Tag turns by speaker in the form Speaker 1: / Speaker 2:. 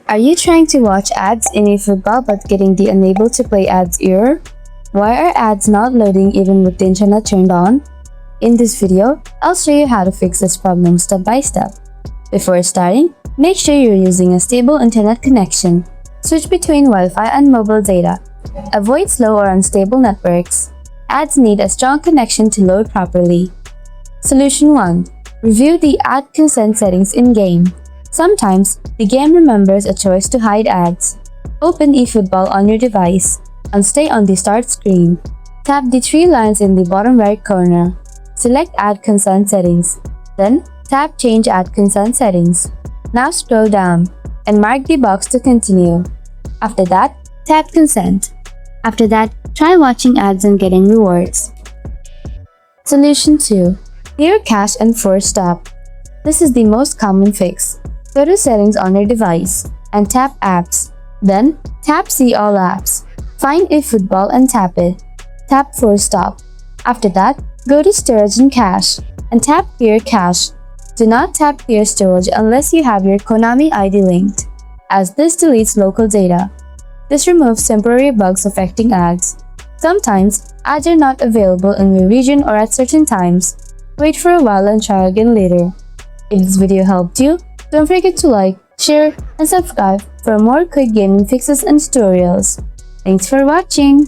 Speaker 1: Are you trying to watch ads in eFootball but getting the unable to play ads error? Why are ads not loading even with the internet turned on? In this video, I'll show you how to fix this problem step by step. Before starting, make sure you're using a stable internet connection. Switch between Wi-Fi and mobile data. Avoid slow or unstable networks. Ads need a strong connection to load properly. Solution 1. Review the ad consent settings in-game. Sometimes, the game remembers a choice to hide ads. Open eFootball on your device and stay on the start screen. Tap the three lines in the bottom right corner. Select Ad Consent Settings. Then, tap Change Ad Consent Settings. Now scroll down and mark the box to continue. After that, tap Consent. After that, try watching ads and getting rewards. Solution 2. Clear cache and force stop. This is the most common fix. Go to Settings on your device and tap Apps. Then, tap See All Apps. Find eFootball and tap it. Tap Force Stop. After that, go to Storage and Cache and tap Clear Cache. Do not tap Clear Storage unless you have your Konami ID linked, as this deletes local data. This removes temporary bugs affecting ads. Sometimes, ads are not available in your region or at certain times. Wait for a while and try again later. If this video helped you, don't forget to like, share, and subscribe for more quick gaming fixes and tutorials. Thanks for watching!